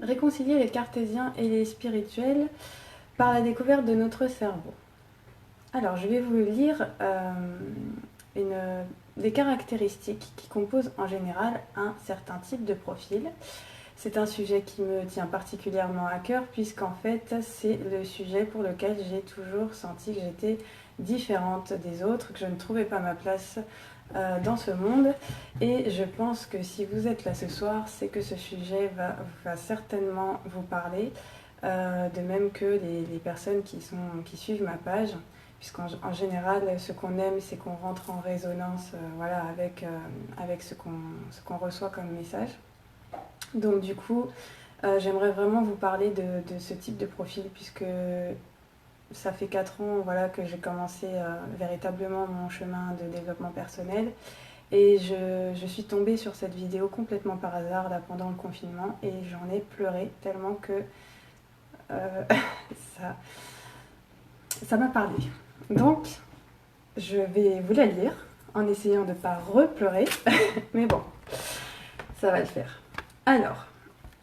réconcilier les cartésiens et les spirituels par la découverte de notre cerveau. Alors, je vais vous lire des caractéristiques qui composent en général un certain type de profil. C'est un sujet qui me tient particulièrement à cœur puisqu'en fait, c'est le sujet pour lequel j'ai toujours senti que j'étais différente des autres, que je ne trouvais pas ma place dans ce monde. Et je pense que si vous êtes là ce soir, c'est que ce sujet va certainement vous parler, de même que les personnes qui suivent ma page, puisqu'en général, ce qu'on aime, c'est qu'on rentre en résonance avec ce qu'on reçoit comme message. Donc du coup, j'aimerais vraiment vous parler de ce type de profil, puisque ça fait 4 ans que j'ai commencé véritablement mon chemin de développement personnel. Et je suis tombée sur cette vidéo complètement par hasard là, pendant le confinement, et j'en ai pleuré tellement que ça m'a parlé. Donc, je vais vous la lire en essayant de ne pas repleurer, mais bon, ça va le faire. Alors,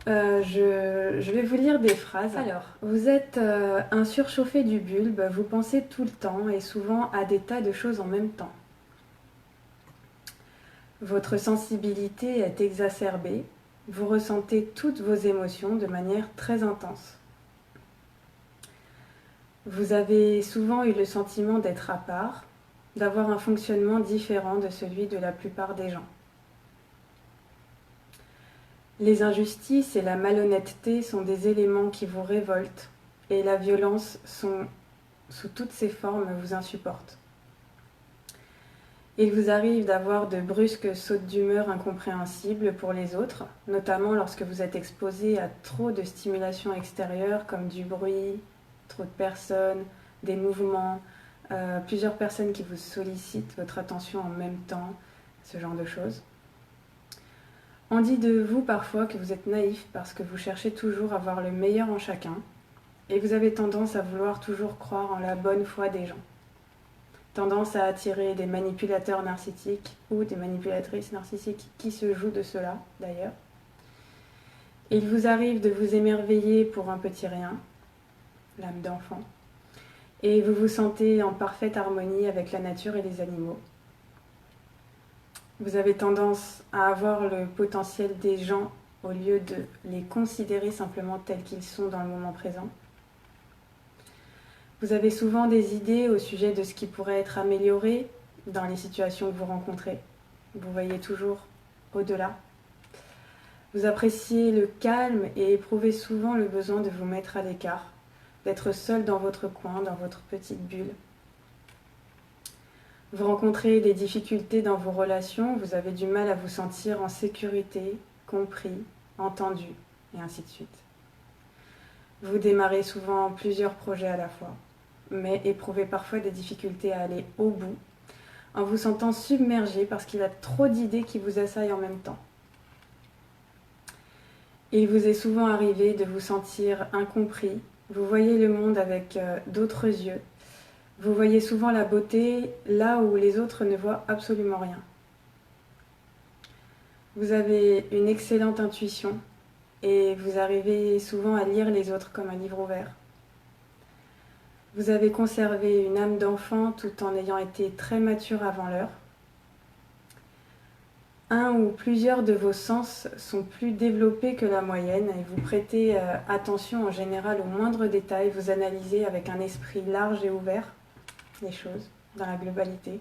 je vais vous lire des phrases. Alors, vous êtes un surchauffé du bulbe, vous pensez tout le temps et souvent à des tas de choses en même temps. Votre sensibilité est exacerbée, vous ressentez toutes vos émotions de manière très intense. Vous avez souvent eu le sentiment d'être à part, d'avoir un fonctionnement différent de celui de la plupart des gens. Les injustices et la malhonnêteté sont des éléments qui vous révoltent et la violence sous toutes ses formes vous insupporte. Il vous arrive d'avoir de brusques sautes d'humeur incompréhensibles pour les autres, notamment lorsque vous êtes exposé à trop de stimulation extérieure comme du bruit, trop de personnes, des mouvements, plusieurs personnes qui vous sollicitent votre attention en même temps, ce genre de choses. On dit de vous parfois que vous êtes naïf parce que vous cherchez toujours à voir le meilleur en chacun et vous avez tendance à vouloir toujours croire en la bonne foi des gens. Tendance à attirer des manipulateurs narcissiques ou des manipulatrices narcissiques qui se jouent de cela d'ailleurs. Il vous arrive de vous émerveiller pour un petit rien, l'âme d'enfant, et vous vous sentez en parfaite harmonie avec la nature et les animaux. Vous avez tendance à avoir le potentiel des gens au lieu de les considérer simplement tels qu'ils sont dans le moment présent. Vous avez souvent des idées au sujet de ce qui pourrait être amélioré dans les situations que vous rencontrez. Vous voyez toujours au-delà. Vous appréciez le calme et éprouvez souvent le besoin de vous mettre à l'écart, d'être seul dans votre coin, dans votre petite bulle. Vous rencontrez des difficultés dans vos relations, vous avez du mal à vous sentir en sécurité, compris, entendu, et ainsi de suite. Vous démarrez souvent plusieurs projets à la fois, mais éprouvez parfois des difficultés à aller au bout, en vous sentant submergé parce qu'il y a trop d'idées qui vous assaillent en même temps. Il vous est souvent arrivé de vous sentir incompris, vous voyez le monde avec d'autres yeux. Vous voyez souvent la beauté là où les autres ne voient absolument rien. Vous avez une excellente intuition et vous arrivez souvent à lire les autres comme un livre ouvert. Vous avez conservé une âme d'enfant tout en ayant été très mature avant l'heure. Un ou plusieurs de vos sens sont plus développés que la moyenne et vous prêtez attention en général aux moindres détails, vous analysez avec un esprit large et ouvert les choses dans la globalité.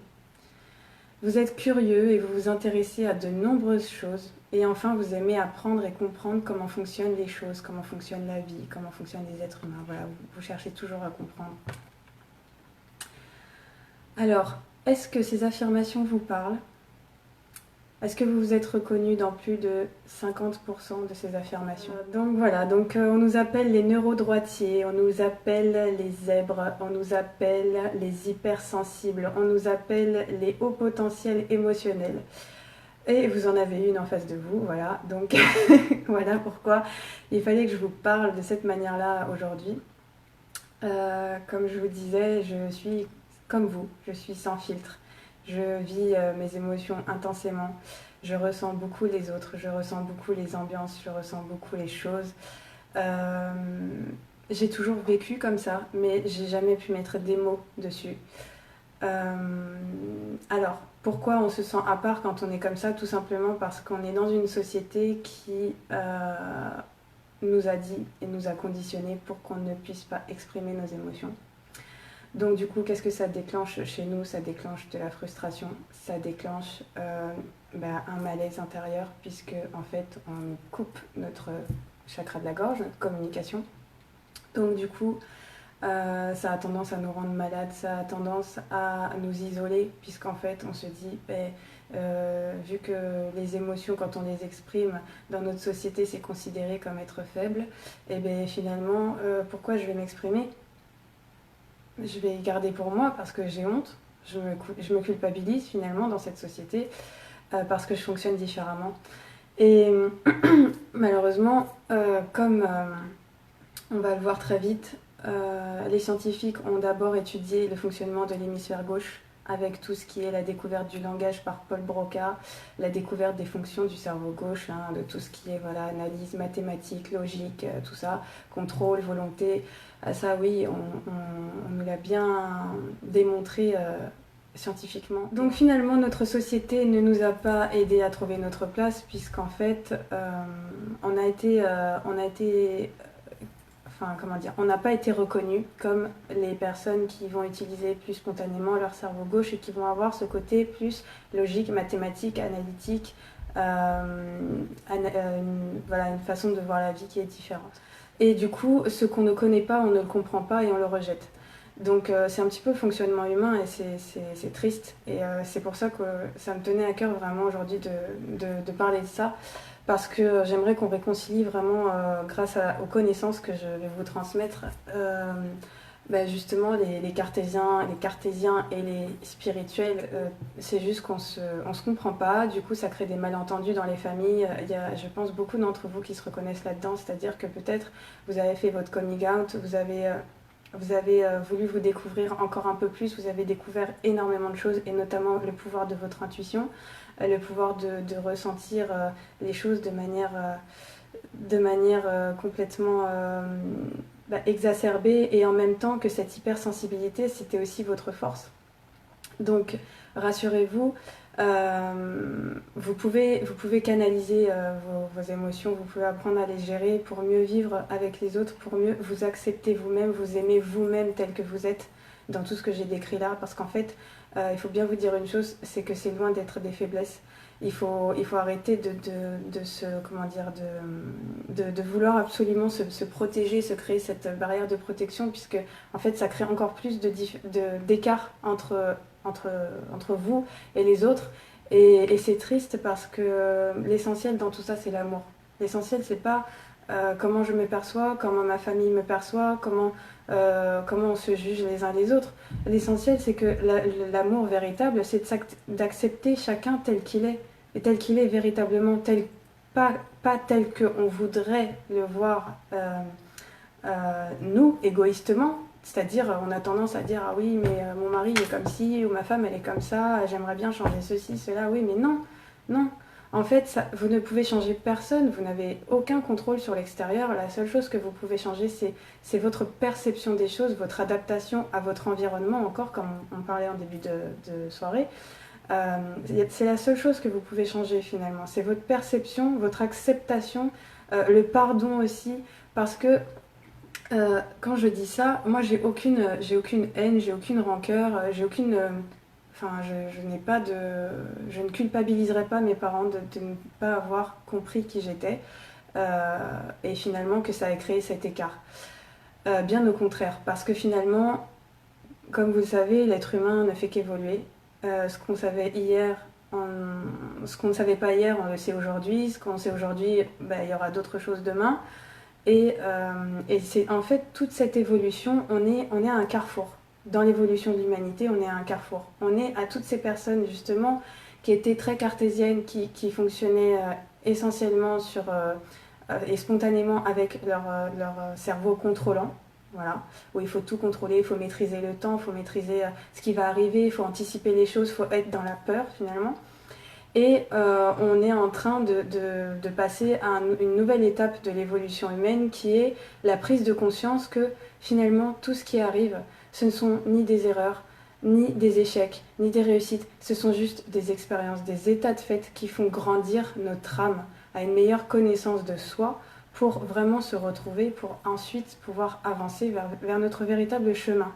Vous êtes curieux et vous vous intéressez à de nombreuses choses. Et enfin, vous aimez apprendre et comprendre comment fonctionnent les choses, comment fonctionne la vie, comment fonctionnent les êtres humains. Voilà, vous cherchez toujours à comprendre. Alors, est-ce que ces affirmations vous parlent ? Est-ce que vous vous êtes reconnu dans plus de 50% de ces affirmations ? Donc voilà, on nous appelle les neurodroitiers, on nous appelle les zèbres, on nous appelle les hypersensibles, on nous appelle les hauts potentiels émotionnels. Et vous en avez une en face de vous, voilà. Donc voilà pourquoi il fallait que je vous parle de cette manière-là aujourd'hui. Comme je vous disais, je suis comme vous, je suis sans filtre. Je vis mes émotions intensément, je ressens beaucoup les autres, je ressens beaucoup les ambiances, je ressens beaucoup les choses. Euh, j'ai toujours vécu comme ça, mais j'ai jamais pu mettre des mots dessus. Euh, alors, pourquoi on se sent à part quand on est comme ça? Tout simplement parce qu'on est dans une société qui nous a dit et nous a conditionnés pour qu'on ne puisse pas exprimer nos émotions. Donc du coup, qu'est-ce que ça déclenche chez nous? Ça déclenche de la frustration, ça déclenche un malaise intérieur, puisque en fait, on coupe notre chakra de la gorge, notre communication. Donc du coup, ça a tendance à nous rendre malades, ça a tendance à nous isoler, puisqu'en fait, on se dit, vu que les émotions, quand on les exprime dans notre société, c'est considéré comme être faible, et bien finalement, pourquoi je vais m'exprimer? Je vais garder pour moi parce que j'ai honte, je me culpabilise finalement dans cette société parce que je fonctionne différemment. Et malheureusement, comme on va le voir très vite, les scientifiques ont d'abord étudié le fonctionnement de l'hémisphère gauche avec tout ce qui est la découverte du langage par Paul Broca, la découverte des fonctions du cerveau gauche, hein, de tout ce qui est voilà, analyse mathématique, logique, tout ça, contrôle, volonté. Ça oui, on nous l'a bien démontré scientifiquement. Donc finalement, notre société ne nous a pas aidé à trouver notre place, puisqu'en fait, on a été enfin, comment dire, on n'a pas été reconnus comme les personnes qui vont utiliser plus spontanément leur cerveau gauche et qui vont avoir ce côté plus logique, mathématique, analytique, voilà, une façon de voir la vie qui est différente. Et du coup, ce qu'on ne connaît pas, on ne le comprend pas et on le rejette. Donc c'est un petit peu le fonctionnement humain et c'est triste. Et c'est pour ça que ça me tenait à cœur vraiment aujourd'hui de parler de ça. Parce que j'aimerais qu'on réconcilie vraiment, grâce aux connaissances que je vais vous transmettre, justement les cartésiens et les spirituels. C'est juste qu'on se comprend pas, du coup ça crée des malentendus dans les familles. Il y a, je pense, beaucoup d'entre vous qui se reconnaissent là-dedans, c'est-à-dire que peut-être vous avez fait votre coming out, vous avez voulu vous découvrir encore un peu plus, vous avez découvert énormément de choses et notamment le pouvoir de votre intuition, le pouvoir de ressentir les choses de manière complètement exacerbée, et en même temps que cette hypersensibilité, c'était aussi votre force. Donc rassurez-vous, vous pouvez canaliser vos émotions, vous pouvez apprendre à les gérer pour mieux vivre avec les autres, pour mieux vous accepter vous-même, vous aimer vous-même tel que vous êtes dans tout ce que j'ai décrit là, parce qu'en fait, il faut bien vous dire une chose, c'est que c'est loin d'être des faiblesses. Il faut arrêter de vouloir absolument se protéger, se créer cette barrière de protection, puisque en fait ça crée encore plus d'écart entre vous et les autres. Et c'est triste parce que l'essentiel dans tout ça, c'est l'amour. L'essentiel, c'est pas comment je me perçois, comment ma famille me perçoit, comment on se juge les uns les autres. L'essentiel, c'est que l'amour véritable, c'est d'accepter chacun tel qu'il est. Et tel qu'il est véritablement, pas tel qu'on voudrait le voir nous, égoïstement. C'est-à-dire, on a tendance à dire, ah oui, mais mon mari est comme ci, ou ma femme, elle est comme ça, j'aimerais bien changer ceci, cela. Oui, mais non, non. En fait, vous ne pouvez changer personne, vous n'avez aucun contrôle sur l'extérieur. La seule chose que vous pouvez changer, c'est votre perception des choses, votre adaptation à votre environnement, encore comme on parlait en début de soirée. C'est la seule chose que vous pouvez changer finalement. C'est votre perception, votre acceptation, le pardon aussi, parce que quand je dis ça, moi j'ai aucune haine, j'ai aucune rancœur, j'ai aucune. Enfin, je ne culpabiliserai pas mes parents de ne pas avoir compris qui j'étais, et finalement que ça ait créé cet écart. Bien au contraire, parce que finalement, comme vous le savez, l'être humain ne fait qu'évoluer. Ce qu'on savait hier, ce qu'on ne savait pas hier, on le sait aujourd'hui. Ce qu'on sait aujourd'hui, il y aura d'autres choses demain. Et c'est en fait toute cette évolution, on est à un carrefour. Dans l'évolution de l'humanité, on est à un carrefour. On est à toutes ces personnes justement qui étaient très cartésiennes, qui fonctionnaient essentiellement et spontanément avec leur cerveau contrôlant. Voilà, où il faut tout contrôler, il faut maîtriser le temps, il faut maîtriser ce qui va arriver, il faut anticiper les choses, il faut être dans la peur finalement. Et on est en train de passer à une nouvelle étape de l'évolution humaine qui est la prise de conscience que finalement tout ce qui arrive, ce ne sont ni des erreurs, ni des échecs, ni des réussites, ce sont juste des expériences, des états de fait qui font grandir notre âme à une meilleure connaissance de soi pour vraiment se retrouver, pour ensuite pouvoir avancer vers notre véritable chemin.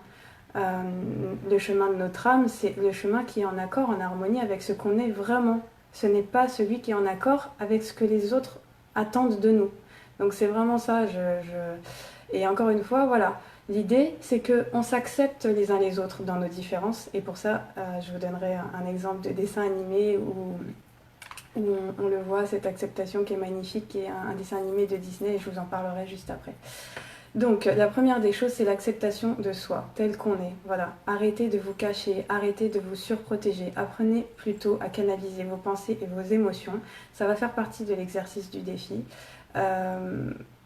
Le chemin de notre âme, c'est le chemin qui est en accord, en harmonie avec ce qu'on est vraiment. Ce n'est pas celui qui est en accord avec ce que les autres attendent de nous. Donc c'est vraiment ça. Et encore une fois, voilà. L'idée, c'est qu'on s'accepte les uns les autres dans nos différences. Et pour ça, je vous donnerai un exemple de dessin animé où on le voit, cette acceptation qui est magnifique, qui est un dessin animé de Disney, et je vous en parlerai juste après. Donc, la première des choses, c'est l'acceptation de soi, tel qu'on est. Voilà, arrêtez de vous cacher, arrêtez de vous surprotéger. Apprenez plutôt à canaliser vos pensées et vos émotions. Ça va faire partie de l'exercice du défi.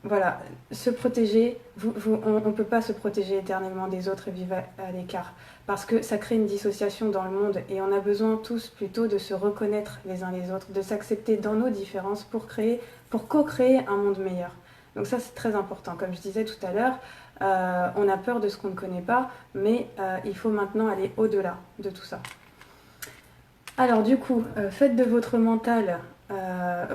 Voilà, se protéger, on ne peut pas se protéger éternellement des autres et vivre à l'écart. Parce que ça crée une dissociation dans le monde et on a besoin tous plutôt de se reconnaître les uns les autres, de s'accepter dans nos différences pour co-créer un monde meilleur. Donc ça, c'est très important. Comme je disais tout à l'heure, on a peur de ce qu'on ne connaît pas, mais il faut maintenant aller au-delà de tout ça. Alors du coup, faites de votre mental,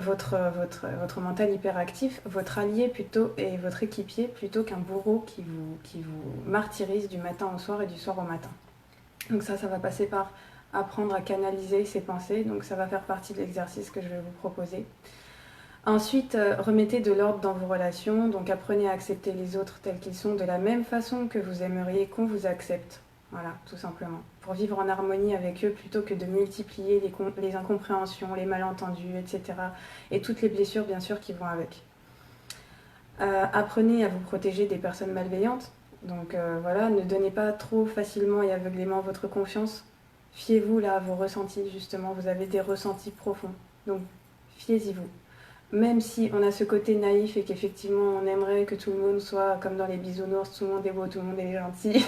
votre mental hyperactif, votre allié plutôt et votre équipier plutôt qu'un bourreau qui vous martyrise du matin au soir et du soir au matin. Donc ça va passer par apprendre à canaliser ses pensées. Donc ça va faire partie de l'exercice que je vais vous proposer. Ensuite, remettez de l'ordre dans vos relations, donc apprenez à accepter les autres tels qu'ils sont de la même façon que vous aimeriez qu'on vous accepte. Voilà, tout simplement. Pour vivre en harmonie avec eux plutôt que de multiplier les incompréhensions, les malentendus, etc. Et toutes les blessures, bien sûr, qui vont avec. Apprenez à vous protéger des personnes malveillantes. Donc voilà, ne donnez pas trop facilement et aveuglément votre confiance. Fiez-vous là à vos ressentis, justement. Vous avez des ressentis profonds. Donc, fiez-y-vous. Même si on a ce côté naïf et qu'effectivement on aimerait que tout le monde soit comme dans les bisounours, tout le monde est beau, tout le monde est gentil,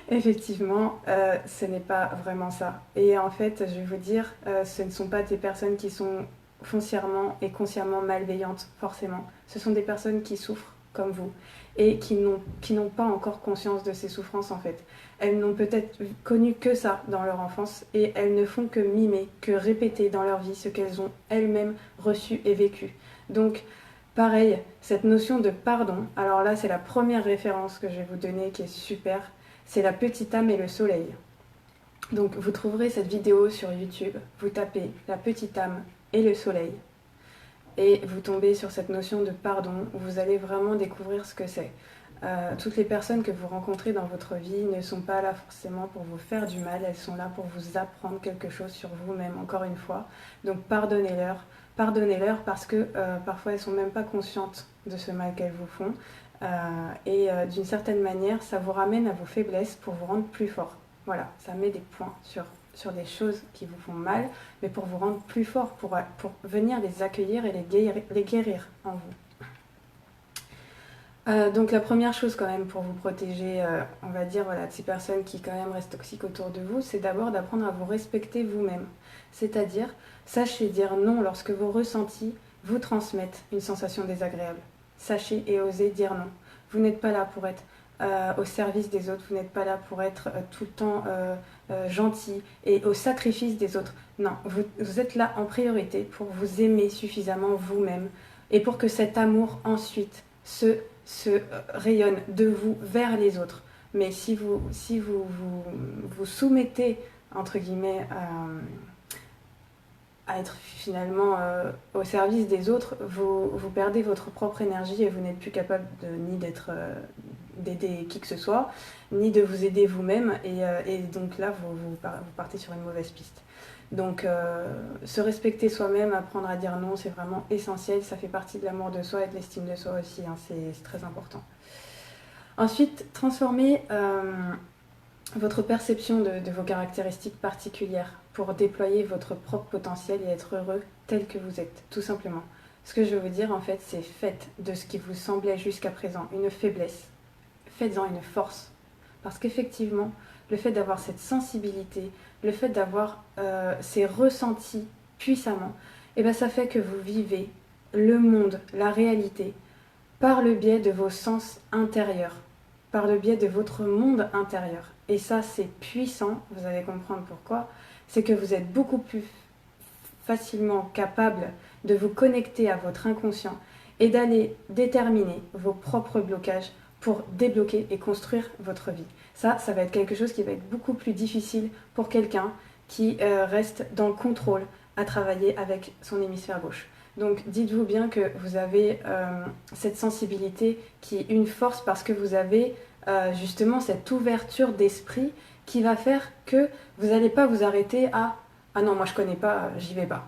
effectivement, ce n'est pas vraiment ça. Et en fait, je vais vous dire, ce ne sont pas des personnes qui sont foncièrement et consciemment malveillantes, forcément. Ce sont des personnes qui souffrent comme vous et qui n'ont pas encore conscience de ces souffrances en fait. Elles n'ont peut-être connu que ça dans leur enfance et elles ne font que mimer, que répéter dans leur vie ce qu'elles ont elles-mêmes reçu et vécu. Donc, pareil, cette notion de pardon, alors là c'est la première référence que je vais vous donner qui est super, c'est la petite âme et le soleil. Donc vous trouverez cette vidéo sur YouTube, vous tapez la petite âme et le soleil et vous tombez sur cette notion de pardon où vous allez vraiment découvrir ce que c'est. Toutes les personnes que vous rencontrez dans votre vie ne sont pas là forcément pour vous faire du mal, elles sont là pour vous apprendre quelque chose sur vous-même, encore une fois. Donc pardonnez-leur parce que parfois elles ne sont même pas conscientes de ce mal qu'elles vous font. Et d'une certaine manière, ça vous ramène à vos faiblesses pour vous rendre plus fort. Voilà, ça met des points sur des choses qui vous font mal, mais pour vous rendre plus fort, pour venir les accueillir et les guérir en vous. Donc la première chose quand même pour vous protéger, on va dire, voilà, de ces personnes qui quand même restent toxiques autour de vous, c'est d'abord d'apprendre à vous respecter vous-même. C'est-à-dire, sachez dire non lorsque vos ressentis vous transmettent une sensation désagréable. Sachez et osez dire non. Vous n'êtes pas là pour être au service des autres, vous n'êtes pas là pour être tout le temps gentil et au sacrifice des autres. Non, vous êtes là en priorité pour vous aimer suffisamment vous-même et pour que cet amour ensuite se rayonne de vous vers les autres. Mais si vous soumettez, entre guillemets, à être finalement au service des autres, vous perdez votre propre énergie et vous n'êtes plus capable d'aider qui que ce soit, ni de vous aider vous-même. Et donc là, vous partez sur une mauvaise piste. Donc, se respecter soi-même, apprendre à dire non, c'est vraiment essentiel. Ça fait partie de l'amour de soi et de l'estime de soi aussi. Hein, c'est très important. Ensuite, transformer votre perception de vos caractéristiques particulières pour déployer votre propre potentiel et être heureux tel que vous êtes, tout simplement. Ce que je veux vous dire, en fait, c'est faites de ce qui vous semblait jusqu'à présent une faiblesse, faites-en une force. Parce qu'effectivement, le fait d'avoir cette sensibilité, le fait d'avoir ces ressentis puissamment, et bien ça fait que vous vivez le monde, la réalité, par le biais de vos sens intérieurs, par le biais de votre monde intérieur. Et ça, c'est puissant, vous allez comprendre pourquoi. C'est que vous êtes beaucoup plus facilement capable de vous connecter à votre inconscient et d'aller déterminer vos propres blocages pour débloquer et construire votre vie. Ça va être quelque chose qui va être beaucoup plus difficile pour quelqu'un qui reste dans le contrôle à travailler avec son hémisphère gauche. Donc dites-vous bien que vous avez cette sensibilité qui est une force parce que vous avez justement cette ouverture d'esprit qui va faire que vous n'allez pas vous arrêter à « Ah non, moi je connais pas, j'y vais pas ».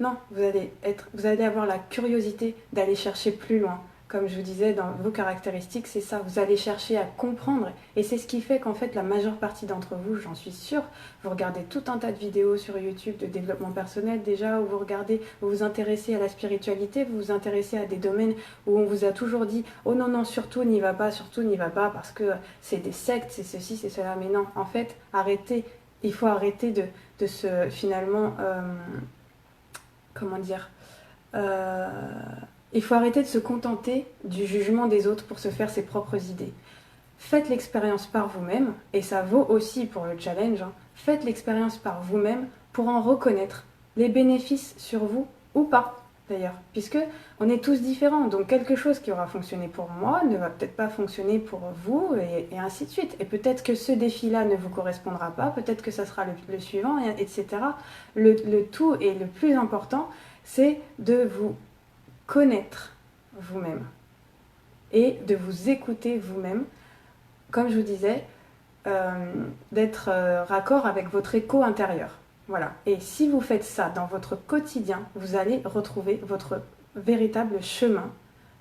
Non, vous allez avoir la curiosité d'aller chercher plus loin. Comme je vous disais, dans vos caractéristiques, c'est ça, vous allez chercher à comprendre. Et c'est ce qui fait qu'en fait, la majeure partie d'entre vous, j'en suis sûre, vous regardez tout un tas de vidéos sur YouTube de développement personnel déjà, où vous vous intéressez à la spiritualité, vous vous intéressez à des domaines où on vous a toujours dit « Oh non, non, surtout n'y va pas, parce que c'est des sectes, c'est ceci, c'est cela. » Mais non, en fait, arrêtez. Il faut arrêter de se, finalement, comment dire, il faut arrêter de se contenter du jugement des autres pour se faire ses propres idées. Faites l'expérience par vous-même, et ça vaut aussi pour le challenge, hein. Faites l'expérience par vous-même pour en reconnaître les bénéfices sur vous ou pas, d'ailleurs, puisque on est tous différents, donc quelque chose qui aura fonctionné pour moi ne va peut-être pas fonctionner pour vous, et ainsi de suite. Et peut-être que ce défi-là ne vous correspondra pas, peut-être que ça sera le suivant, etc. Le tout et le plus important, c'est de vous connaître vous-même et de vous écouter vous-même, comme je vous disais, d'être raccord avec votre écho intérieur. Voilà. Et si vous faites ça dans votre quotidien, vous allez retrouver votre véritable chemin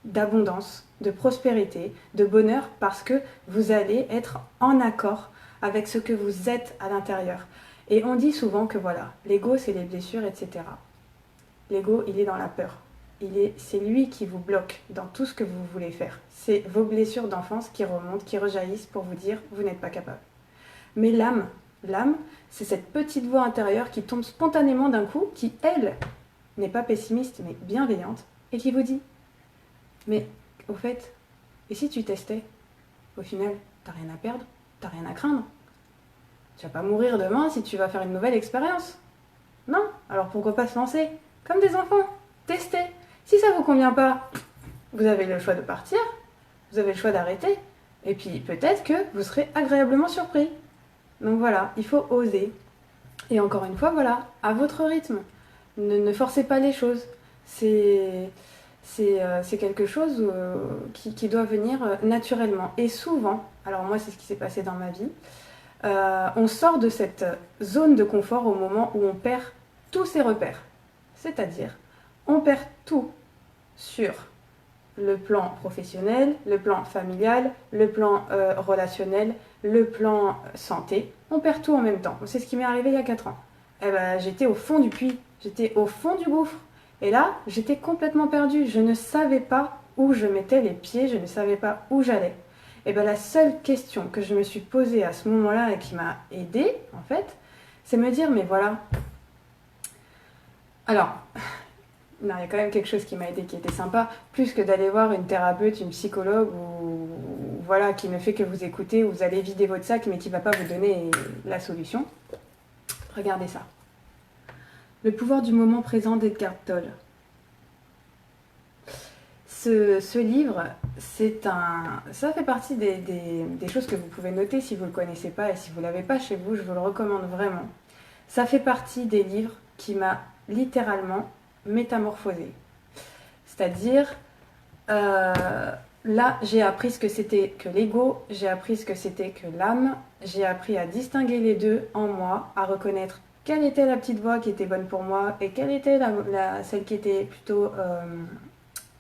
d'abondance, de prospérité, de bonheur, parce que vous allez être en accord avec ce que vous êtes à l'intérieur. Et on dit souvent que voilà, l'ego c'est les blessures, etc. L'ego, il est dans la peur. C'est lui qui vous bloque dans tout ce que vous voulez faire. C'est vos blessures d'enfance qui remontent, qui rejaillissent pour vous dire « vous n'êtes pas capable ». Mais l'âme, c'est cette petite voix intérieure qui tombe spontanément d'un coup, qui, elle, n'est pas pessimiste, mais bienveillante, et qui vous dit « mais, au fait, et si tu testais? Au final, t'as rien à perdre, t'as rien à craindre. Tu vas pas mourir demain si tu vas faire une nouvelle expérience. Non, alors pourquoi pas se lancer? Comme des enfants, testez. Si ça vous convient pas, vous avez le choix de partir, vous avez le choix d'arrêter, et puis peut-être que vous serez agréablement surpris. Donc voilà, il faut oser. Et encore une fois, voilà, à votre rythme. Ne forcez pas les choses. C'est quelque chose qui doit venir naturellement. Et souvent, alors moi c'est ce qui s'est passé dans ma vie, on sort de cette zone de confort au moment où on perd tous ses repères. C'est-à-dire, on perd tout sur le plan professionnel, le plan familial, le plan relationnel, le plan santé. On perd tout en même temps. C'est ce qui m'est arrivé il y a 4 ans. Eh ben, j'étais au fond du puits, j'étais au fond du gouffre. Et là, j'étais complètement perdue. Je ne savais pas où je mettais les pieds, je ne savais pas où j'allais. Et bien la seule question que je me suis posée à ce moment-là et qui m'a aidée, en fait, c'est me dire, mais voilà. Alors, non, il y a quand même quelque chose qui m'a aidée, qui était sympa, plus que d'aller voir une thérapeute, une psychologue, ou voilà, qui ne fait que vous écouter, où vous allez vider votre sac, mais qui ne va pas vous donner la solution. Regardez ça. Le pouvoir du moment présent d'Edgar Tolle. Ce livre, ça fait partie des choses que vous pouvez noter si vous ne le connaissez pas, et si vous ne l'avez pas chez vous, je vous le recommande vraiment. Ça fait partie des livres qui m'a littéralement métamorphosée. C'est-à-dire, là, j'ai appris ce que c'était que l'ego, j'ai appris ce que c'était que l'âme, j'ai appris à distinguer les deux en moi, à reconnaître quelle était la petite voix qui était bonne pour moi et quelle était celle qui était plutôt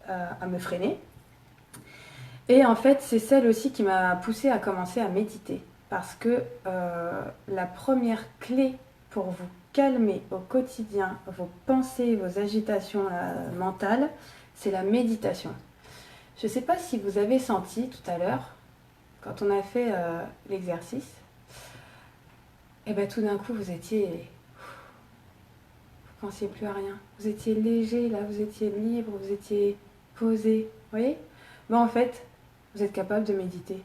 à me freiner. Et en fait, c'est celle aussi qui m'a poussée à commencer à méditer. Parce que la première clé pour vous calmer au quotidien vos pensées, vos agitations mentales, c'est la méditation. Je ne sais pas si vous avez senti tout à l'heure, quand on a fait l'exercice, et bien tout d'un coup vous vous pensiez plus à rien. Vous étiez léger, là, vous étiez libre, vous étiez posé. Vous voyez? En fait, vous êtes capable de méditer.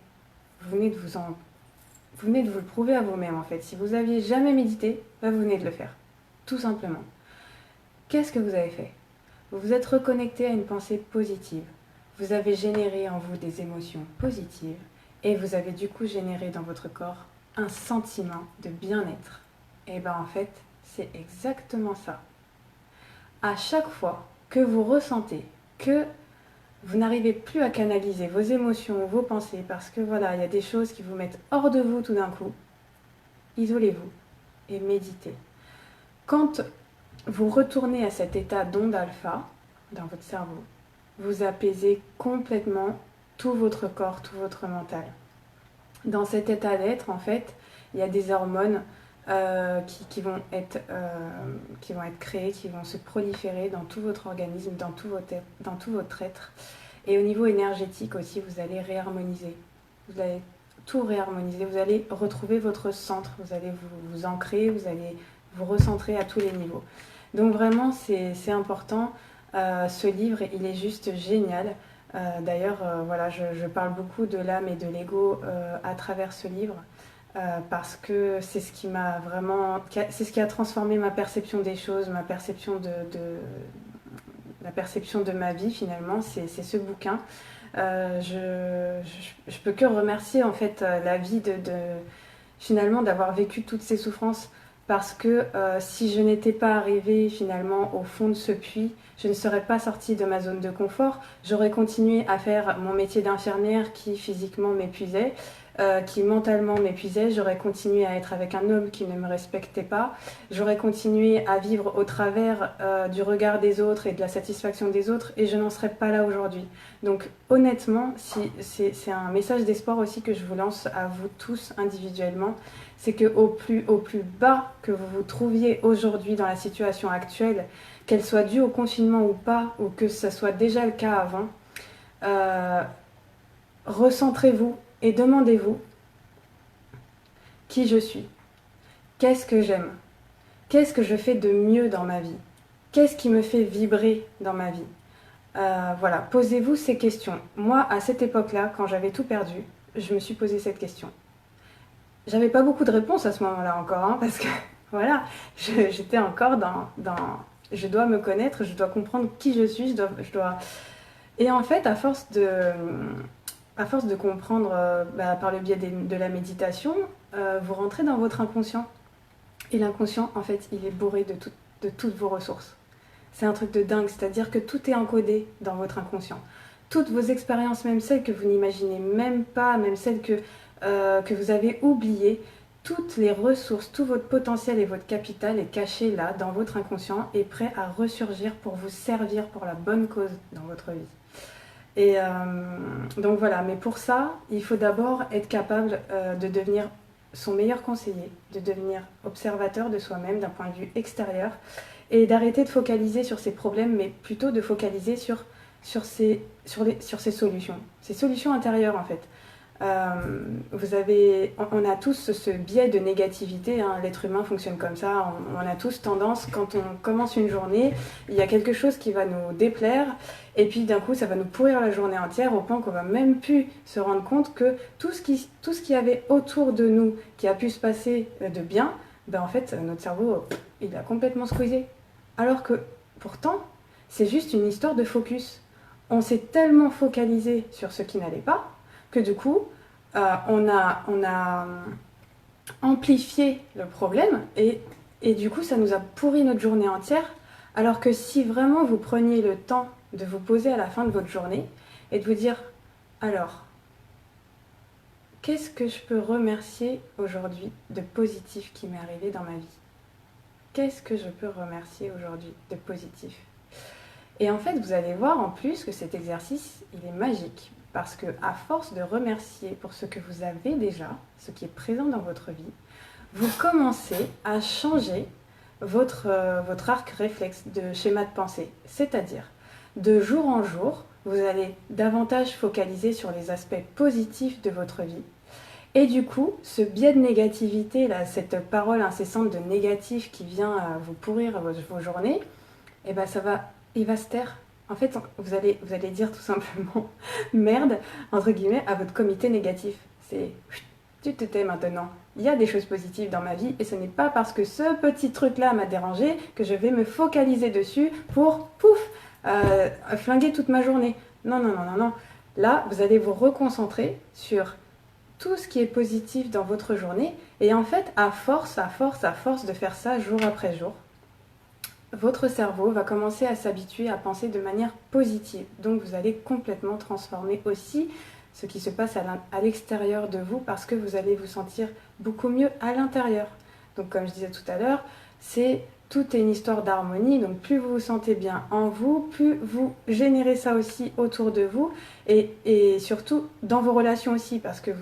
Vous venez de vous le prouver à vous-même, en fait. Si vous n'aviez jamais médité, vous venez de le faire. Tout simplement. Qu'est-ce que vous avez fait? Vous vous êtes reconnecté à une pensée positive. Vous avez généré en vous des émotions positives et vous avez du coup généré dans votre corps un sentiment de bien-être. Et en fait, c'est exactement ça. À chaque fois que vous ressentez que vous n'arrivez plus à canaliser vos émotions, vos pensées, parce que voilà, il y a des choses qui vous mettent hors de vous tout d'un coup, isolez-vous et méditez. Quand vous retournez à cet état d'onde alpha dans votre cerveau, vous apaisez complètement tout votre corps, tout votre mental. Dans cet état d'être, en fait, il y a des hormones qui vont être créées, qui vont se proliférer dans tout votre organisme, dans tout votre être. Et au niveau énergétique aussi, vous allez réharmoniser. Vous allez tout réharmoniser, vous allez retrouver votre centre, vous allez vous ancrer, vous allez vous recentrer à tous les niveaux. Donc vraiment, c'est important. Ce livre, il est juste génial. D'ailleurs, voilà, je parle beaucoup de l'âme et de l'ego à travers ce livre. Parce que c'est ce qui m'a vraiment, c'est ce qui a transformé ma perception des choses, ma perception la perception de ma vie finalement, c'est ce bouquin. Je peux que remercier en fait la vie finalement d'avoir vécu toutes ces souffrances, parce que si je n'étais pas arrivée finalement au fond de ce puits, je ne serais pas sortie de ma zone de confort. J'aurais continué à faire mon métier d'infirmière qui physiquement m'épuisait, qui mentalement m'épuisait. J'aurais continué à être avec un homme qui ne me respectait pas. J'aurais continué à vivre au travers du regard des autres et de la satisfaction des autres, et je n'en serais pas là aujourd'hui. Donc honnêtement, c'est un message d'espoir aussi que je vous lance à vous tous individuellement. C'est qu'au plus bas que vous vous trouviez aujourd'hui dans la situation actuelle, qu'elle soit due au confinement ou pas, ou que ce soit déjà le cas avant, recentrez-vous et demandez-vous qui je suis, qu'est-ce que j'aime, qu'est-ce que je fais de mieux dans ma vie, qu'est-ce qui me fait vibrer dans ma vie. Voilà, posez-vous ces questions. Moi, à cette époque-là, quand j'avais tout perdu, je me suis posé cette question. J'avais pas beaucoup de réponses à ce moment-là encore, parce que voilà, j'étais encore dans je dois me connaître, je dois comprendre qui je suis, je dois... Et en fait, à force de comprendre par le biais de la méditation, vous rentrez dans votre inconscient. Et l'inconscient, en fait, il est bourré de toutes vos ressources. C'est un truc de dingue, c'est-à-dire que tout est encodé dans votre inconscient. Toutes vos expériences, même celles que vous n'imaginez même pas, même celles que vous avez oubliées, toutes les ressources, tout votre potentiel et votre capital est caché là, dans votre inconscient, et prêt à ressurgir pour vous servir pour la bonne cause dans votre vie. Et donc voilà, mais pour ça, il faut d'abord être capable de devenir son meilleur conseiller, de devenir observateur de soi-même d'un point de vue extérieur, et d'arrêter de focaliser sur ses problèmes, mais plutôt de focaliser sur ses solutions intérieures en fait. On a tous ce biais de négativité, hein, l'être humain fonctionne comme ça, on a tous tendance, quand on commence une journée, il y a quelque chose qui va nous déplaire, et puis d'un coup ça va nous pourrir la journée entière, au point qu'on va même plus se rendre compte que tout ce qu'il y avait autour de nous, qui a pu se passer de bien, en fait notre cerveau, il a complètement squeezé. Alors que pourtant, c'est juste une histoire de focus. On s'est tellement focalisé sur ce qui n'allait pas, que du coup, on a amplifié le problème, et du coup, ça nous a pourri notre journée entière, alors que si vraiment vous preniez le temps de vous poser à la fin de votre journée et de vous dire, alors, qu'est-ce que je peux remercier aujourd'hui de positif qui m'est arrivé dans ma vie? Qu'est-ce que je peux remercier aujourd'hui de positif? Et en fait, vous allez voir en plus que cet exercice, il est magique. Parce que à force de remercier pour ce que vous avez déjà, ce qui est présent dans votre vie, vous commencez à changer votre arc réflexe de schéma de pensée. C'est-à-dire, de jour en jour, vous allez davantage focaliser sur les aspects positifs de votre vie. Et du coup, ce biais de négativité, là, cette parole incessante de négatif qui vient vous pourrir vos journées, et ben il va se taire. En fait, vous allez dire tout simplement merde, entre guillemets, à votre comité négatif. C'est tu te tais maintenant. Il y a des choses positives dans ma vie et ce n'est pas parce que ce petit truc-là m'a dérangé que je vais me focaliser dessus pour, pouf, flinguer toute ma journée. Non, non, non, non, non. Là, vous allez vous reconcentrer sur tout ce qui est positif dans votre journée et en fait, à force de faire ça jour après jour, votre cerveau va commencer à s'habituer à penser de manière positive. Donc vous allez complètement transformer aussi ce qui se passe à l'extérieur de vous parce que vous allez vous sentir beaucoup mieux à l'intérieur. Donc comme je disais tout à l'heure, tout est une histoire d'harmonie, donc plus vous vous sentez bien en vous, plus vous générez ça aussi autour de vous et surtout dans vos relations aussi parce que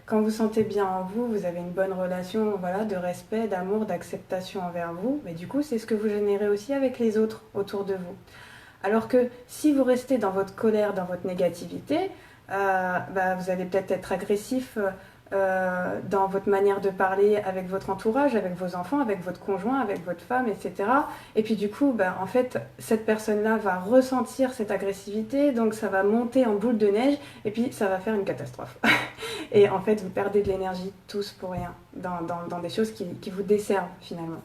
quand vous sentez bien en vous, vous avez une bonne relation voilà, de respect, d'amour, d'acceptation envers vous, mais du coup c'est ce que vous générez aussi avec les autres autour de vous. Alors que si vous restez dans votre colère, dans votre négativité, vous allez peut-être être agressif dans votre manière de parler avec votre entourage, avec vos enfants, avec votre conjoint, avec votre femme, etc. Et puis du coup, en fait, cette personne-là va ressentir cette agressivité, donc ça va monter en boule de neige, et puis ça va faire une catastrophe. Et en fait, vous perdez de l'énergie tous pour rien, dans des choses qui vous desservent finalement.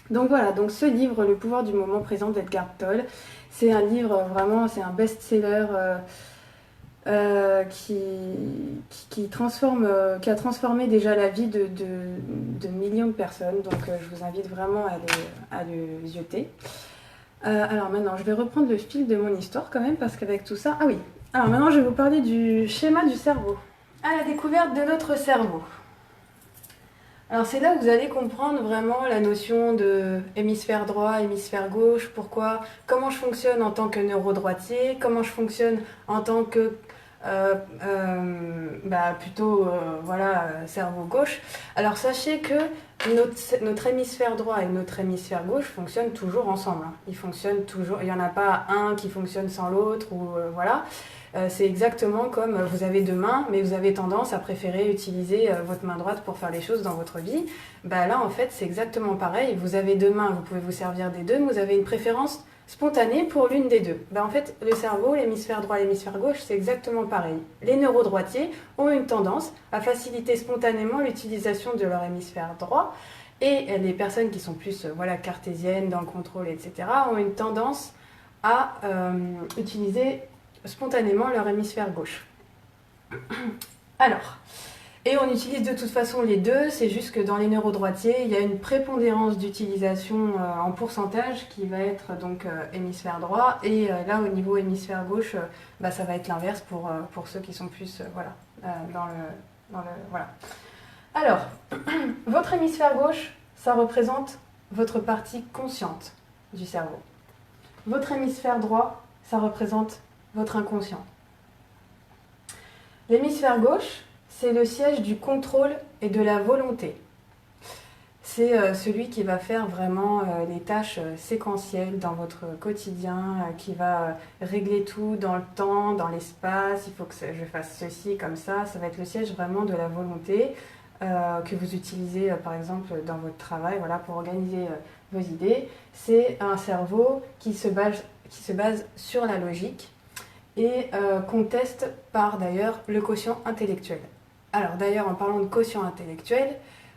Donc voilà, donc ce livre, Le pouvoir du moment présent d'Edgar Tolle, c'est un livre vraiment, c'est un best-seller qui a transformé déjà la vie de millions de personnes. Donc je vous invite vraiment à le zioter. Alors maintenant, je vais reprendre le fil de mon histoire quand même, parce qu'avec tout ça... Ah oui, alors maintenant je vais vous parler du schéma du cerveau. À la découverte de notre cerveau. Alors c'est là où vous allez comprendre vraiment la notion de hémisphère droit, hémisphère gauche, comment je fonctionne en tant que neurodroitier, comment je fonctionne en tant que cerveau gauche. Alors sachez que notre hémisphère droit et notre hémisphère gauche fonctionnent toujours ensemble. Ils fonctionnent toujours, il n'y en a pas un qui fonctionne sans l'autre, voilà. C'est exactement comme vous avez deux mains, mais vous avez tendance à préférer utiliser votre main droite pour faire les choses dans votre vie. Là, en fait, c'est exactement pareil. Vous avez deux mains, vous pouvez vous servir des deux, mais vous avez une préférence spontanée pour l'une des deux. En fait, le cerveau, l'hémisphère droit et l'hémisphère gauche, c'est exactement pareil. Les neurodroitiers ont une tendance à faciliter spontanément l'utilisation de leur hémisphère droit, et les personnes qui sont plus cartésiennes, dans le contrôle, etc., ont une tendance à utiliser spontanément leur hémisphère gauche. Alors, et on utilise de toute façon les deux, c'est juste que dans les neurodroitiers, il y a une prépondérance d'utilisation en pourcentage qui va être donc hémisphère droit, et là au niveau hémisphère gauche, ça va être l'inverse pour ceux qui sont plus voilà. Alors, votre hémisphère gauche, ça représente votre partie consciente du cerveau. Votre hémisphère droit, ça représente votre inconscient. L'hémisphère gauche, c'est le siège du contrôle et de la volonté. C'est celui qui va faire vraiment les tâches séquentielles dans votre quotidien, qui va régler tout dans le temps, dans l'espace, il faut que je fasse ceci comme ça va être le siège vraiment de la volonté que vous utilisez par exemple dans votre travail pour organiser vos idées. C'est un cerveau qui se base sur la logique, et qu'on teste par d'ailleurs le quotient intellectuel. Alors d'ailleurs, en parlant de quotient intellectuel,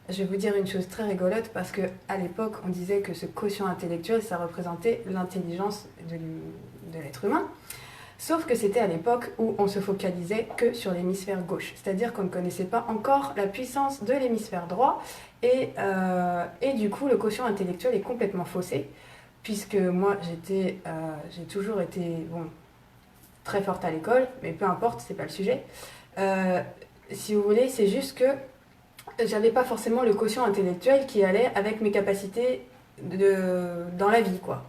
je vais vous dire une chose très rigolote, parce qu'à l'époque, on disait que ce quotient intellectuel, ça représentait l'intelligence de l'être humain, sauf que c'était à l'époque où on se focalisait que sur l'hémisphère gauche, c'est-à-dire qu'on ne connaissait pas encore la puissance de l'hémisphère droit, et du coup, le quotient intellectuel est complètement faussé, puisque moi, j'ai toujours été... très forte à l'école, mais peu importe, c'est pas le sujet. Si vous voulez, c'est juste que j'avais pas forcément le quotient intellectuel qui allait avec mes capacités dans la vie, quoi.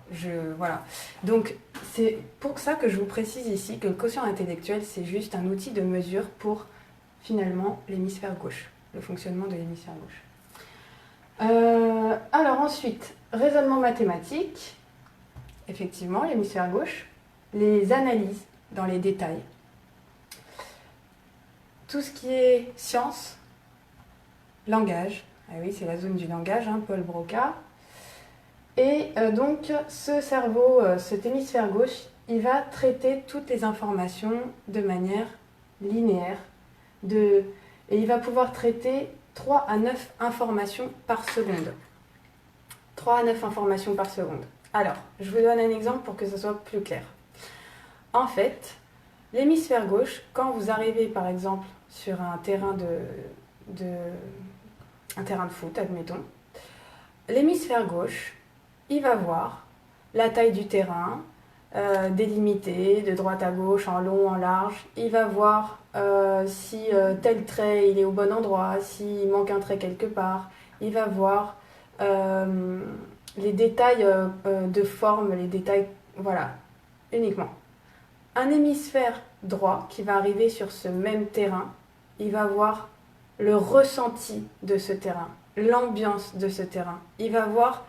Voilà. Donc, c'est pour ça que je vous précise ici que le quotient intellectuel, c'est juste un outil de mesure pour, finalement, l'hémisphère gauche, le fonctionnement de l'hémisphère gauche. Alors ensuite, raisonnement mathématique, effectivement, l'hémisphère gauche, les analyses, dans les détails. tout ce qui est science, langage. Ah oui, c'est la zone du langage, hein, Paul Broca. Et donc, ce cerveau, cet hémisphère gauche, il va traiter toutes les informations de manière linéaire. Et il va pouvoir traiter 3 à 9 informations par seconde. 3 à 9 informations par seconde. Alors, je vous donne un exemple pour que ce soit plus clair. En fait, l'hémisphère gauche, quand vous arrivez par exemple sur un terrain de foot, admettons, l'hémisphère gauche, il va voir la taille du terrain, délimité de droite à gauche, en long, en large. Il va voir si tel trait il est au bon endroit, s'il manque un trait quelque part. Il va voir les détails de forme, les détails, voilà, uniquement. Un hémisphère droit qui va arriver sur ce même terrain, il va voir le ressenti de ce terrain, l'ambiance de ce terrain. Il va avoir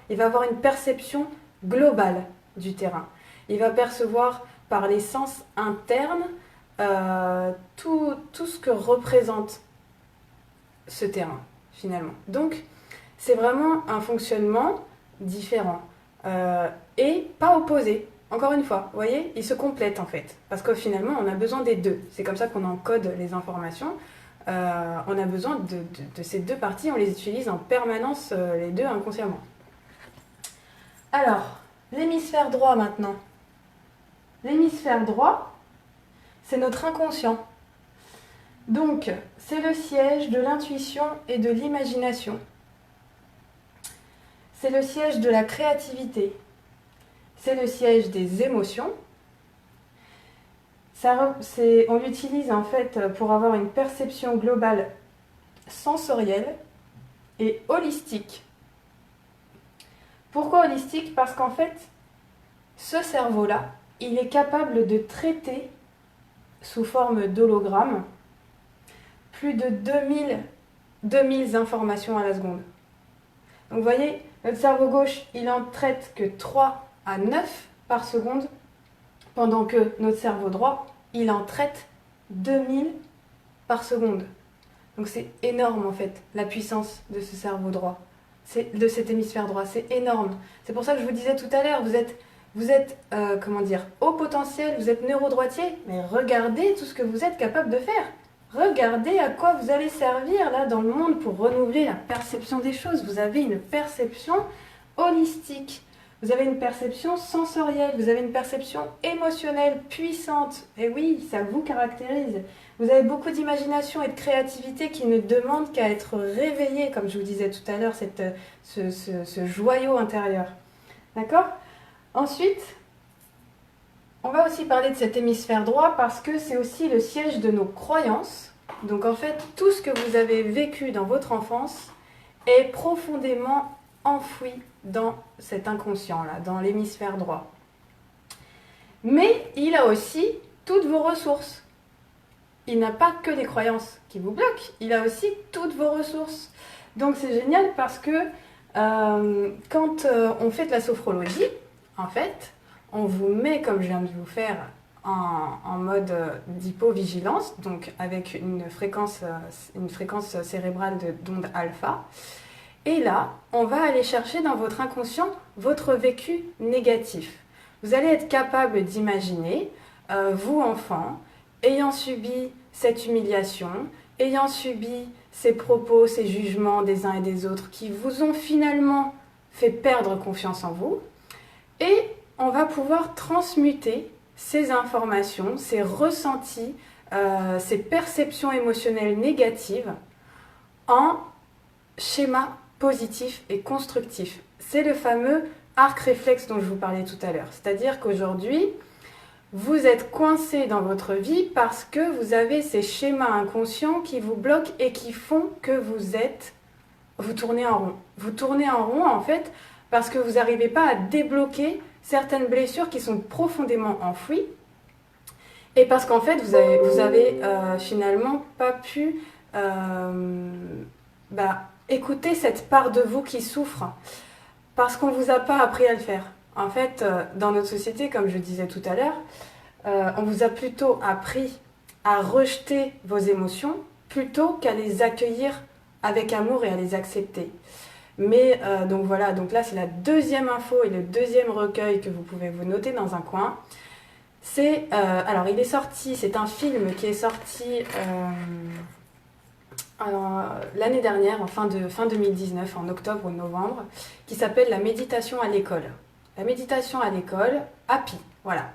une perception globale du terrain. Il va percevoir par les sens internes tout ce que représente ce terrain, finalement. Donc, c'est vraiment un fonctionnement différent et pas opposé. Encore une fois, vous voyez, ils se complètent en fait. Parce que finalement, on a besoin des deux. C'est comme ça qu'on encode les informations. On a besoin de ces deux parties, on les utilise en permanence, les deux inconsciemment. Alors, l'hémisphère droit maintenant. L'hémisphère droit, c'est notre inconscient. Donc, c'est le siège de l'intuition et de l'imagination. C'est le siège de la créativité. C'est le siège des émotions. On l'utilise en fait pour avoir une perception globale sensorielle et holistique. Pourquoi holistique? Parce qu'en fait, ce cerveau-là, il est capable de traiter sous forme d'hologramme plus de 2000 informations à la seconde. Donc vous voyez, notre cerveau gauche, il en traite que 3 à 9 par seconde, pendant que notre cerveau droit, il en traite 2000 par seconde. Donc c'est énorme en fait, la puissance de ce cerveau droit, de cet hémisphère droit, c'est énorme. C'est pour ça que je vous disais tout à l'heure, vous êtes haut potentiel, vous êtes neurodroitier, mais regardez tout ce que vous êtes capable de faire. Regardez à quoi vous allez servir là dans le monde pour renouveler la perception des choses. Vous avez une perception holistique. Vous avez une perception sensorielle, vous avez une perception émotionnelle puissante. Et oui, ça vous caractérise. Vous avez beaucoup d'imagination et de créativité qui ne demandent qu'à être réveillée, comme je vous disais tout à l'heure, ce joyau intérieur. D'accord? Ensuite, on va aussi parler de cet hémisphère droit parce que c'est aussi le siège de nos croyances. Donc en fait, tout ce que vous avez vécu dans votre enfance est profondément enfoui dans cet inconscient-là, dans l'hémisphère droit. Mais il a aussi toutes vos ressources. Il n'a pas que les croyances qui vous bloquent, il a aussi toutes vos ressources. Donc c'est génial parce que quand on fait de la sophrologie, en fait, on vous met, comme je viens de vous faire, en mode d'hypovigilance, donc avec une fréquence cérébrale d'onde alpha. Et là, on va aller chercher dans votre inconscient votre vécu négatif. Vous allez être capable d'imaginer, vous enfant, ayant subi cette humiliation, ayant subi ces propos, ces jugements des uns et des autres qui vous ont finalement fait perdre confiance en vous. Et on va pouvoir transmuter ces informations, ces ressentis, ces perceptions émotionnelles négatives en schémas positifs et constructifs. C'est le fameux arc réflexe dont je vous parlais tout à l'heure. C'est-à-dire qu'aujourd'hui, vous êtes coincé dans votre vie parce que vous avez ces schémas inconscients qui vous bloquent et qui font que vous tournez en rond. Vous tournez en rond en fait parce que vous n'arrivez pas à débloquer certaines blessures qui sont profondément enfouies et parce qu'en fait vous avez finalement pas pu écouter cette part de vous qui souffre parce qu'on ne vous a pas appris à le faire. En fait, dans notre société, comme je disais tout à l'heure, on vous a plutôt appris à rejeter vos émotions plutôt qu'à les accueillir avec amour et à les accepter. Mais donc voilà, donc là c'est la deuxième info et le deuxième recueil que vous pouvez vous noter dans un coin. Alors il est sorti, c'est un film qui est sorti l'année dernière, en fin 2019, en octobre ou novembre, qui s'appelle La méditation à l'école. La méditation à l'école, happy, voilà.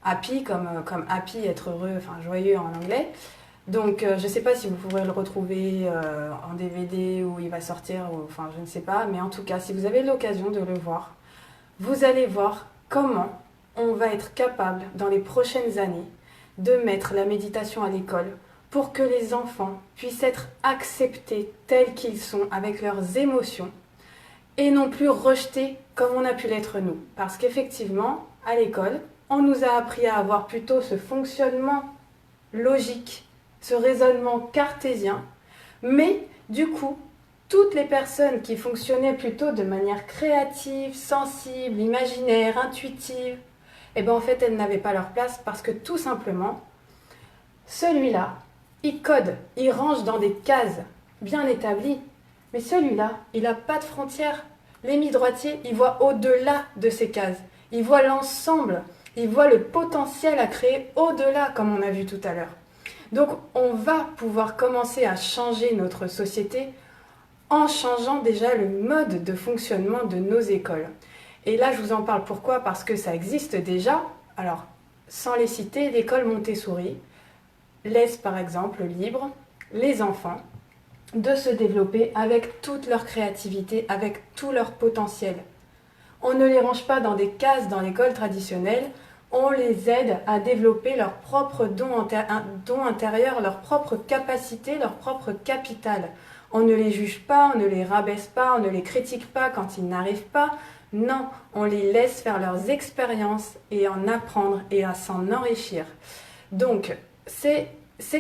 Happy comme happy, être heureux, enfin joyeux en anglais. Donc je ne sais pas si vous pourrez le retrouver en DVD ou il va sortir, enfin je ne sais pas, mais en tout cas si vous avez l'occasion de le voir, vous allez voir comment on va être capable dans les prochaines années de mettre la méditation à l'école pour que les enfants puissent être acceptés tels qu'ils sont avec leurs émotions et non plus rejetés comme on a pu l'être nous. Parce qu'effectivement, à l'école, on nous a appris à avoir plutôt ce fonctionnement logique, ce raisonnement cartésien, mais du coup, toutes les personnes qui fonctionnaient plutôt de manière créative, sensible, imaginaire, intuitive, en fait, elles n'avaient pas leur place parce que tout simplement, celui-là, il code, il range dans des cases bien établies, mais celui-là, il n'a pas de frontières. L'hémi-droitier, il voit au-delà de ces cases, il voit l'ensemble, il voit le potentiel à créer au-delà, comme on a vu tout à l'heure. Donc, on va pouvoir commencer à changer notre société en changeant déjà le mode de fonctionnement de nos écoles. Et là, je vous en parle pourquoi? Parce que ça existe déjà. Alors, sans les citer, l'école Montessori laisse par exemple libre les enfants de se développer avec toute leur créativité, avec tout leur potentiel. On ne les range pas dans des cases dans l'école traditionnelle, on les aide à développer leur propre don intérieur, leur propre capacité, leur propre capital. On ne les juge pas, on ne les rabaisse pas, on ne les critique pas quand ils n'arrivent pas. Non, on les laisse faire leurs expériences et en apprendre et à s'en enrichir. Donc, c'est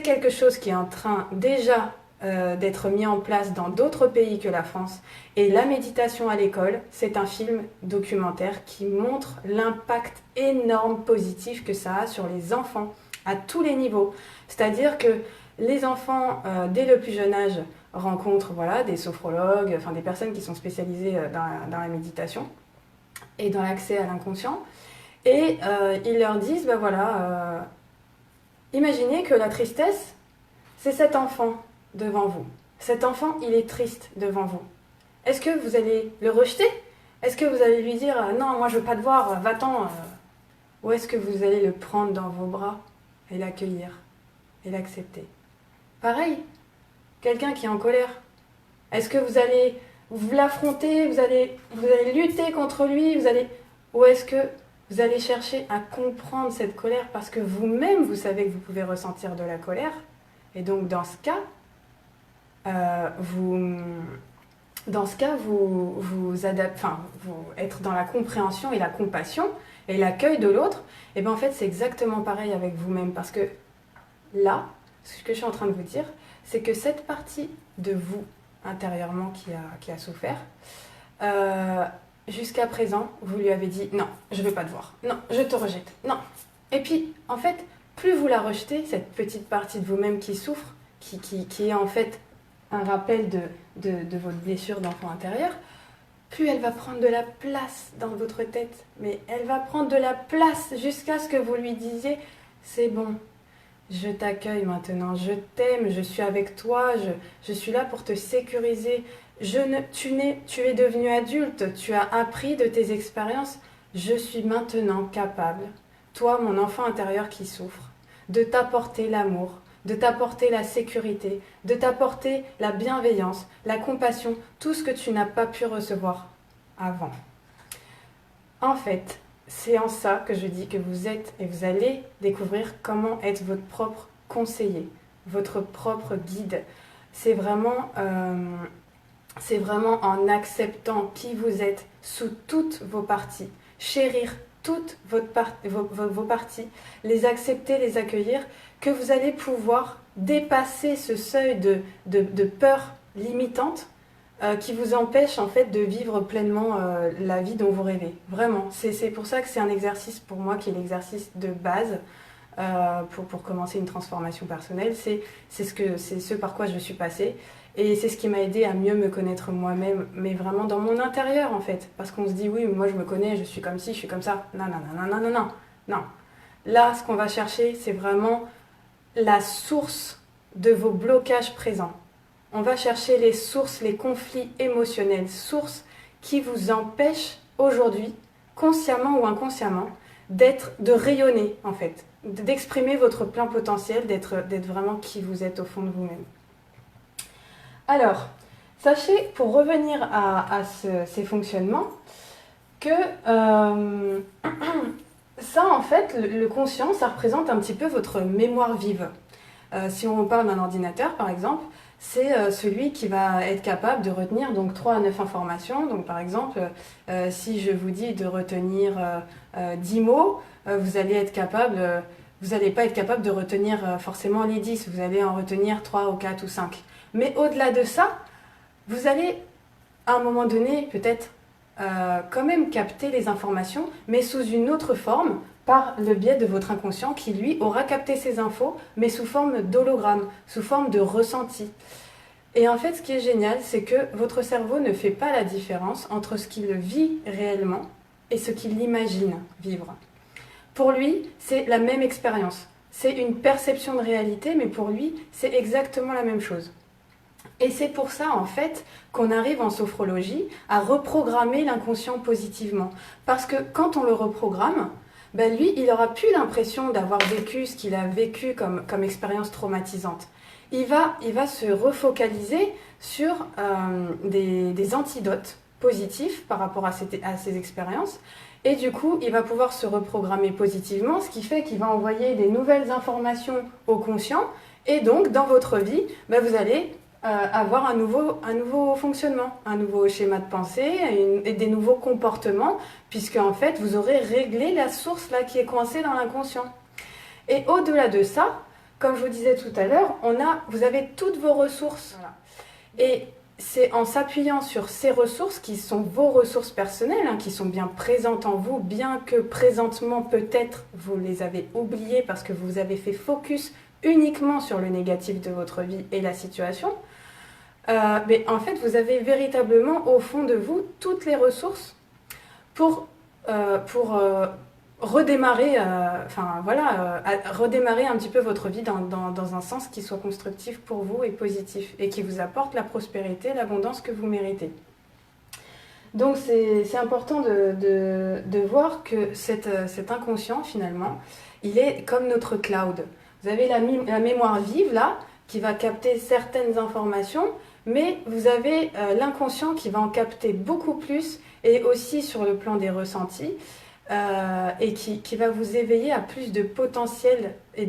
quelque chose qui est en train déjà d'être mis en place dans d'autres pays que la France. Et la méditation à l'école, c'est un film documentaire qui montre l'impact énorme positif que ça a sur les enfants à tous les niveaux. C'est-à-dire que les enfants, dès le plus jeune âge, rencontrent des sophrologues, enfin des personnes qui sont spécialisées dans la méditation et dans l'accès à l'inconscient. Et ils leur disent, imaginez que la tristesse, c'est cet enfant devant vous. Cet enfant, il est triste devant vous. Est-ce que vous allez le rejeter? Est-ce que vous allez lui dire « Non, moi je veux pas te voir, va-t'en » Ou est-ce que vous allez le prendre dans vos bras et l'accueillir et l'accepter? Pareil, quelqu'un qui est en colère. Est-ce que vous allez l'affronter, vous allez lutter contre lui, ou est-ce que vous allez chercher à comprendre cette colère parce que vous-même, vous savez que vous pouvez ressentir de la colère. Et donc, dans ce cas, vous être dans la compréhension et la compassion et l'accueil de l'autre. Et bien, en fait, c'est exactement pareil avec vous-même. Parce que là, ce que je suis en train de vous dire, c'est que cette partie de vous, intérieurement, qui a souffert, jusqu'à présent, vous lui avez dit « Non, je ne veux pas te voir. Non, je te rejette. Non. » Et puis, en fait, plus vous la rejetez, cette petite partie de vous-même qui souffre, qui est en fait un rappel de votre blessure d'enfant intérieur, plus elle va prendre de la place dans votre tête. Mais elle va prendre de la place jusqu'à ce que vous lui disiez « C'est bon, je t'accueille maintenant, je t'aime, je suis avec toi, je suis là pour te sécuriser. Tu es devenu adulte, tu as appris de tes expériences. Je suis maintenant capable, toi mon enfant intérieur qui souffre, de t'apporter l'amour, de t'apporter la sécurité, de t'apporter la bienveillance, la compassion, tout ce que tu n'as pas pu recevoir avant. » En fait, c'est en ça que je dis que vous êtes et vous allez découvrir comment être votre propre conseiller, votre propre guide. C'est vraiment en acceptant qui vous êtes sous toutes vos parties, chérir toutes vos parties, les accepter, les accueillir, que vous allez pouvoir dépasser ce seuil de peur limitante qui vous empêche en fait de vivre pleinement la vie dont vous rêvez. Vraiment, c'est pour ça que c'est un exercice pour moi qui est l'exercice de base pour commencer une transformation personnelle. C'est ce par quoi je suis passée. Et c'est ce qui m'a aidé à mieux me connaître moi-même, mais vraiment dans mon intérieur en fait. Parce qu'on se dit oui, moi je me connais, je suis comme ci, je suis comme ça. Non, non, non, non, non, non, non. Là, ce qu'on va chercher, c'est vraiment la source de vos blocages présents. On va chercher les sources, les conflits émotionnels, sources qui vous empêchent aujourd'hui, consciemment ou inconsciemment, de rayonner en fait, d'exprimer votre plein potentiel, d'être vraiment qui vous êtes au fond de vous-même. Alors, sachez, pour revenir à ces fonctionnements, que ça, en fait, le conscient, ça représente un petit peu votre mémoire vive. Si on parle d'un ordinateur, par exemple, c'est celui qui va être capable de retenir donc 3 à 9 informations. Donc, par exemple, si je vous dis de retenir 10 mots, vous allez être capable... vous n'allez pas être capable de retenir forcément les 10, vous allez en retenir 3 ou 4 ou 5. Mais au-delà de ça, vous allez, à un moment donné, peut-être quand même capter les informations, mais sous une autre forme, par le biais de votre inconscient qui, lui, aura capté ces infos, mais sous forme d'hologramme, sous forme de ressenti. Et en fait, ce qui est génial, c'est que votre cerveau ne fait pas la différence entre ce qu'il vit réellement et ce qu'il imagine vivre. Pour lui, c'est la même expérience. C'est une perception de réalité, mais pour lui, c'est exactement la même chose. Et c'est pour ça, en fait, qu'on arrive en sophrologie à reprogrammer l'inconscient positivement. Parce que quand on le reprogramme, ben lui, il n'aura plus l'impression d'avoir vécu ce qu'il a vécu comme expérience traumatisante. Il va se refocaliser sur des antidotes positifs par rapport à ces expériences. Et du coup, il va pouvoir se reprogrammer positivement, ce qui fait qu'il va envoyer des nouvelles informations au conscient. Et donc, dans votre vie, ben vous allez avoir un nouveau fonctionnement, un nouveau schéma de pensée et des nouveaux comportements, puisque en fait, vous aurez réglé la source là qui est coincée dans l'inconscient. Et au-delà de ça, comme je vous disais tout à l'heure, vous avez toutes vos ressources. Voilà. Et c'est en s'appuyant sur ces ressources, qui sont vos ressources personnelles, hein, qui sont bien présentes en vous, bien que présentement peut-être vous les avez oubliées parce que vous avez fait focus uniquement sur le négatif de votre vie et la situation, mais en fait vous avez véritablement au fond de vous toutes les ressources pour redémarrer, redémarrer un petit peu votre vie dans un sens qui soit constructif pour vous et positif, et qui vous apporte la prospérité, l'abondance que vous méritez. Donc c'est important de voir que cet inconscient, finalement, il est comme notre cloud. Vous avez la mémoire vive, là, qui va capter certaines informations, mais vous avez l'inconscient qui va en capter beaucoup plus, et aussi sur le plan des ressentis, et qui va vous éveiller à plus de potentiel et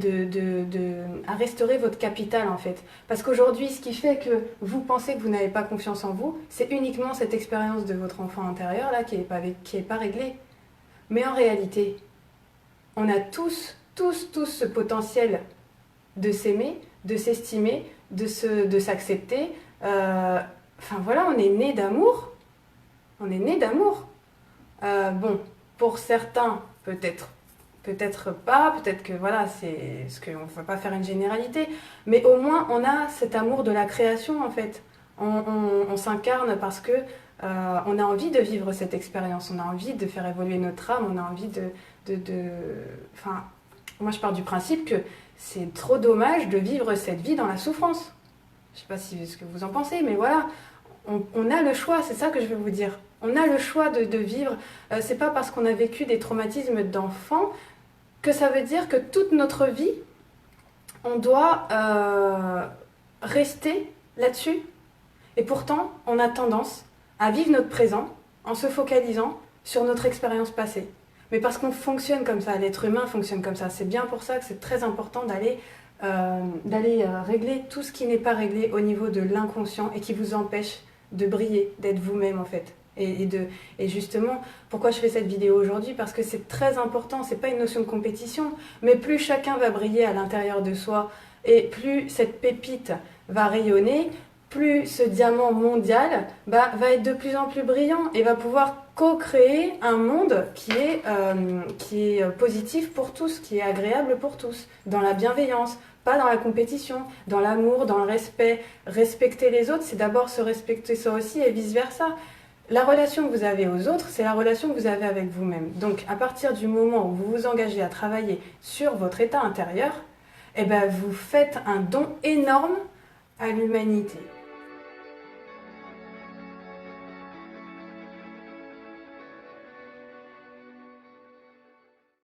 à restaurer votre capital en fait. Parce qu'aujourd'hui, ce qui fait que vous pensez que vous n'avez pas confiance en vous, c'est uniquement cette expérience de votre enfant intérieur là qui est pas réglée. Mais en réalité, on a tous ce potentiel de s'aimer, de s'estimer, de s'accepter. Enfin voilà, on est né d'amour. On est né d'amour. Bon. Pour certains, peut-être pas, peut-être que voilà, c'est ce qu'on ne va pas faire une généralité, mais au moins on a cet amour de la création en fait. On s'incarne parce que on a envie de vivre cette expérience, on a envie de faire évoluer notre âme, on a envie Enfin, moi je pars du principe que c'est trop dommage de vivre cette vie dans la souffrance. Je ne sais pas ce que vous en pensez, mais voilà, on a le choix, c'est ça que je veux vous dire. On a le choix de vivre. C'est pas parce qu'on a vécu des traumatismes d'enfant que ça veut dire que toute notre vie, on doit rester là-dessus. Et pourtant, on a tendance à vivre notre présent en se focalisant sur notre expérience passée. Mais parce qu'on fonctionne comme ça, l'être humain fonctionne comme ça. C'est bien pour ça que c'est très important d'aller régler tout ce qui n'est pas réglé au niveau de l'inconscient et qui vous empêche de briller, d'être vous-même en fait. Et justement, pourquoi je fais cette vidéo aujourd'hui? Parce que c'est très important, c'est pas une notion de compétition, mais plus chacun va briller à l'intérieur de soi et plus cette pépite va rayonner, plus ce diamant mondial va être de plus en plus brillant et va pouvoir co-créer un monde qui est positif pour tous, qui est agréable pour tous, dans la bienveillance, pas dans la compétition, dans l'amour, dans le respect. Respecter les autres, c'est d'abord se respecter soi aussi et vice-versa. La relation que vous avez aux autres, c'est la relation que vous avez avec vous-même. Donc, à partir du moment où vous vous engagez à travailler sur votre état intérieur, eh ben, vous faites un don énorme à l'humanité.